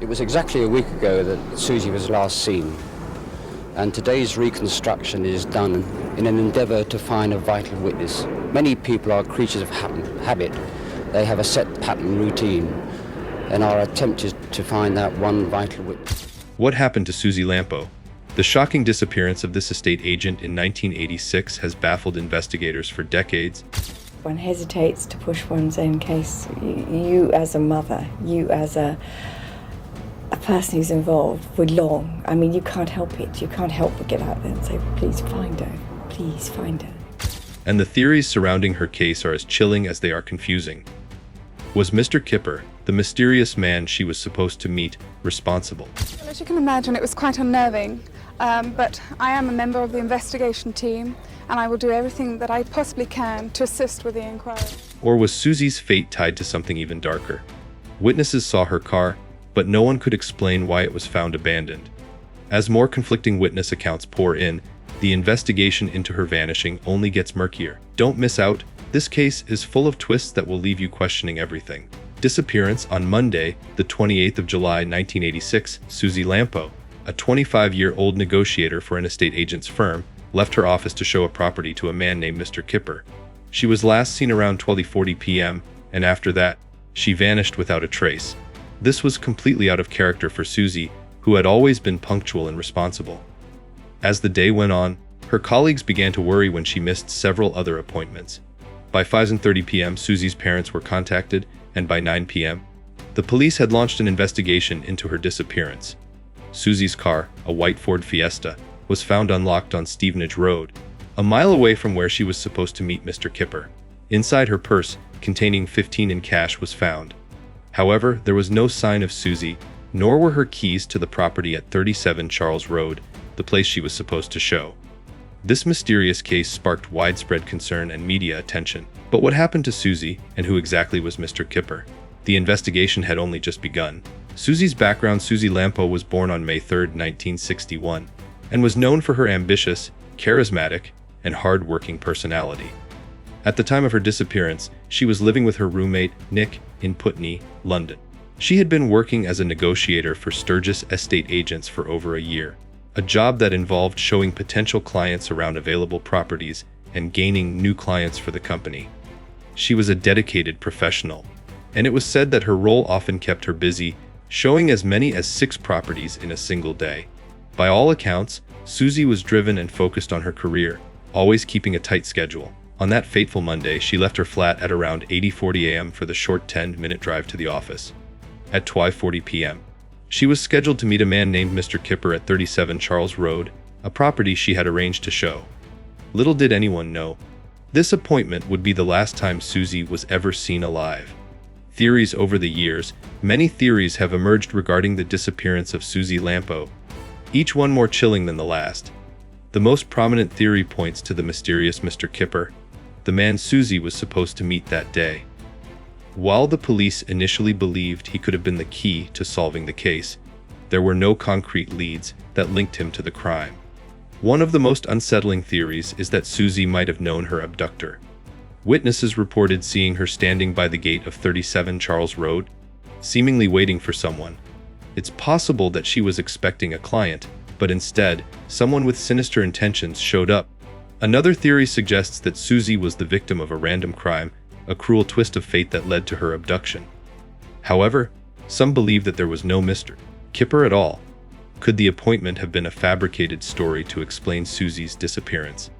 It was exactly a week ago that Suzy was last seen, and today's reconstruction is done in an endeavour to find a vital witness. Many people are creatures of habit. They have a set pattern routine, and our attempt is to find that one vital witness. What happened to Suzy Lamplugh? The shocking disappearance of this estate agent in 1986 has baffled investigators for decades. One hesitates to push one's own case. You as a mother, you as a person who's involved for long. I mean, you can't help it. You can't help but get out there and say, please find her. Please find her. And the theories surrounding her case are as chilling as they are confusing. Was Mr. Kipper, the mysterious man she was supposed to meet, responsible? Well, as you can imagine, it was quite unnerving, but I am a member of the investigation team, and I will do everything that I possibly can to assist with the inquiry. Or was Suzy's fate tied to something even darker? Witnesses saw her car, but no one could explain why it was found abandoned. As more conflicting witness accounts pour in, the investigation into her vanishing only gets murkier. Don't miss out. This case is full of twists that will leave you questioning everything. Disappearance on Monday, the 28th of July, 1986, Suzy Lamplugh, a 25-year-old negotiator for an estate agent's firm, left her office to show a property to a man named Mr. Kipper. She was last seen around 12:40 p.m., and after that, she vanished without a trace. This was completely out of character for Suzy, who had always been punctual and responsible. As the day went on, her colleagues began to worry when she missed several other appointments. By 5:30 p.m., Suzy's parents were contacted, and by 9 p.m., the police had launched an investigation into her disappearance. Suzy's car, a white Ford Fiesta, was found unlocked on Stevenage Road, a mile away from where she was supposed to meet Mr. Kipper. Inside her purse, containing $15 in cash, was found. However, there was no sign of Suzy, nor were her keys to the property at 37 Charles Road, the place she was supposed to show. This mysterious case sparked widespread concern and media attention. But what happened to Suzy, and who exactly was Mr. Kipper? The investigation had only just begun. Suzy's background: Suzy Lamplugh was born on May 3, 1961, and was known for her ambitious, charismatic, and hard-working personality. At the time of her disappearance, she was living with her roommate, Nick, in Putney, London. She had been working as a negotiator for Sturgis estate agents for over a year, a job that involved showing potential clients around available properties and gaining new clients for the company. She was a dedicated professional, and it was said that her role often kept her busy, showing as many as 6 properties in a single day. By all accounts, Suzy was driven and focused on her career, always keeping a tight schedule. On that fateful Monday, she left her flat at around 8:40 a.m. for the short 10-minute drive to the office. At 12:40 p.m., she was scheduled to meet a man named Mr. Kipper at 37 Charles Road, a property she had arranged to show. Little did anyone know, this appointment would be the last time Suzy was ever seen alive. Theories over the years: many theories have emerged regarding the disappearance of Suzy Lamplugh, each one more chilling than the last. The most prominent theory points to the mysterious Mr. Kipper, the man Suzy was supposed to meet that day. While the police initially believed he could have been the key to solving the case, there were no concrete leads that linked him to the crime. One of the most unsettling theories is that Suzy might have known her abductor. Witnesses reported seeing her standing by the gate of 37 Charles Road, seemingly waiting for someone. It's possible that she was expecting a client, but instead, someone with sinister intentions showed up. Another theory suggests that Suzy was the victim of a random crime, a cruel twist of fate that led to her abduction. However, some believe that there was no Mr. Kipper at all. Could the appointment have been a fabricated story to explain Suzy's disappearance?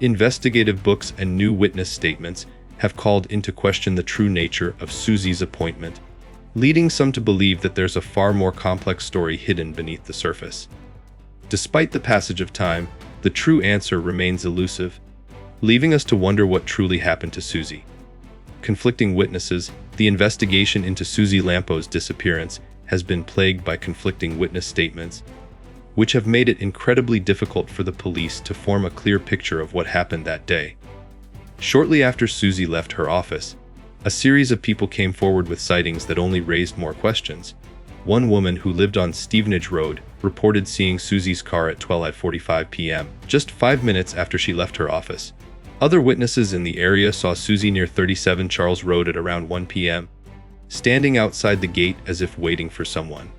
Investigative books and new witness statements have called into question the true nature of Suzy's appointment, leading some to believe that there's a far more complex story hidden beneath the surface. Despite the passage of time, the true answer remains elusive, leaving us to wonder what truly happened to Suzy. Conflicting witnesses: the investigation into Suzy Lamplug's disappearance has been plagued by conflicting witness statements, which have made it incredibly difficult for the police to form a clear picture of what happened that day. Shortly after Suzy left her office, a series of people came forward with sightings that only raised more questions. One woman who lived on Stevenage Road reported seeing Suzy's car at 12:45 p.m., just 5 minutes after she left her office. Other witnesses in the area saw Suzy near 37 Charles Road at around 1 p.m., standing outside the gate as if waiting for someone.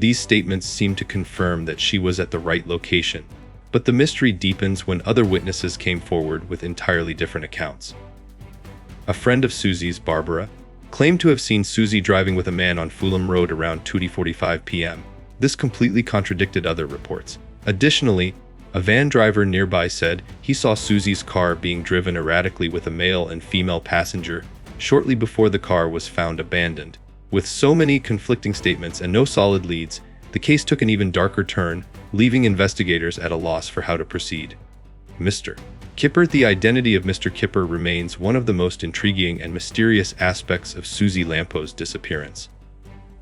These statements seem to confirm that she was at the right location, but the mystery deepens when other witnesses came forward with entirely different accounts. A friend of Suzy's, Barbara, claimed to have seen Suzy driving with a man on Fulham Road around 2:45 p.m. This completely contradicted other reports. Additionally, a van driver nearby said he saw Suzy's car being driven erratically with a male and female passenger shortly before the car was found abandoned. With so many conflicting statements and no solid leads, the case took an even darker turn, leaving investigators at a loss for how to proceed. Mr. Kipper. The identity of Mr. Kipper remains one of the most intriguing and mysterious aspects of Suzy Lamplug's disappearance.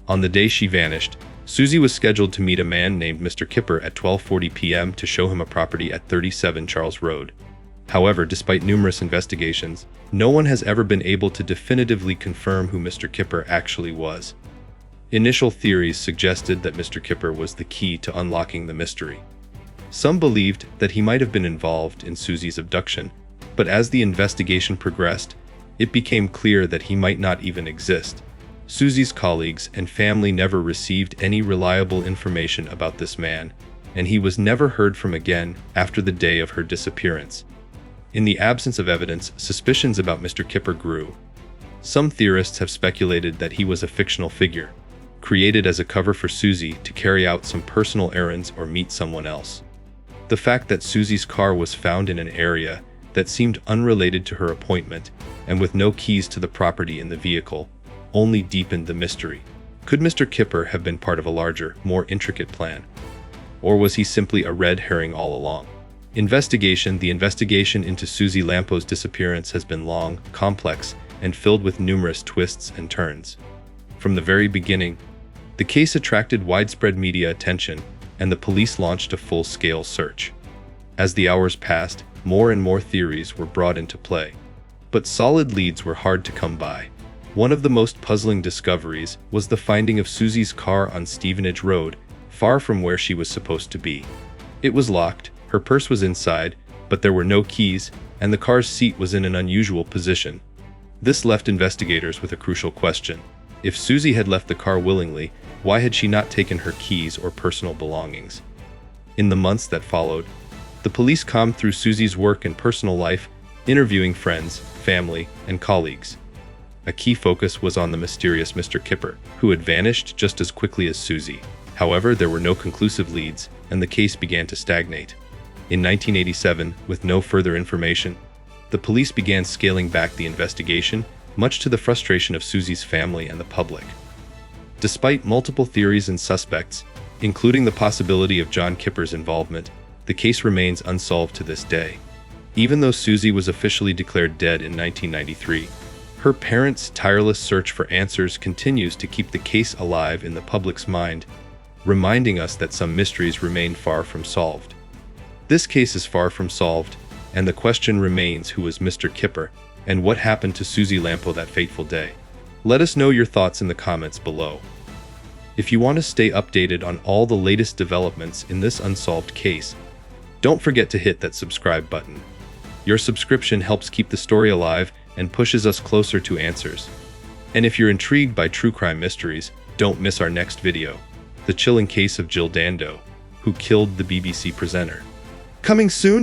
On the day she vanished, Suzy was scheduled to meet a man named Mr. Kipper at 12:40 p.m. to show him a property at 37 Charles Road. However, despite numerous investigations, no one has ever been able to definitively confirm who Mr. Kipper actually was. Initial theories suggested that Mr. Kipper was the key to unlocking the mystery. Some believed that he might have been involved in Suzy's abduction, but as the investigation progressed, it became clear that he might not even exist. Suzy's colleagues and family never received any reliable information about this man, and he was never heard from again after the day of her disappearance. In the absence of evidence, suspicions about Mr. Kipper grew. Some theorists have speculated that he was a fictional figure, created as a cover for Suzy to carry out some personal errands or meet someone else. The fact that Suzy's car was found in an area that seemed unrelated to her appointment and with no keys to the property in the vehicle only deepened the mystery. Could Mr. Kipper have been part of a larger, more intricate plan? Or was he simply a red herring all along? The investigation into Suzy Lamplug's disappearance has been long, complex, and filled with numerous twists and turns. From the very beginning, the case attracted widespread media attention, and the police launched a full-scale search. As the hours passed, more and more theories were brought into play, but solid leads were hard to come by. One of the most puzzling discoveries was the finding of Suzy's car on Stevenage Road, far from where she was supposed to be. It was locked, her purse was inside, but there were no keys, and the car's seat was in an unusual position. This left investigators with a crucial question. If Suzy had left the car willingly, why had she not taken her keys or personal belongings? In the months that followed, the police combed through Suzy's work and personal life, interviewing friends, family, and colleagues. A key focus was on the mysterious Mr. Kipper, who had vanished just as quickly as Suzy. However, there were no conclusive leads, and the case began to stagnate. In 1987, with no further information, the police began scaling back the investigation, much to the frustration of Suzy's family and the public. Despite multiple theories and suspects, including the possibility of John Kipper's involvement, the case remains unsolved to this day. Even though Suzy was officially declared dead in 1993, her parents' tireless search for answers continues to keep the case alive in the public's mind, reminding us that some mysteries remain far from solved. This case is far from solved, and the question remains: who was Mr. Kipper, and what happened to Suzy Lamplugh that fateful day? Let us know your thoughts in the comments below. If you want to stay updated on all the latest developments in this unsolved case, don't forget to hit that subscribe button. Your subscription helps keep the story alive and pushes us closer to answers. And if you're intrigued by true crime mysteries, don't miss our next video, the chilling case of Jill Dando, who killed the BBC presenter. Coming soon!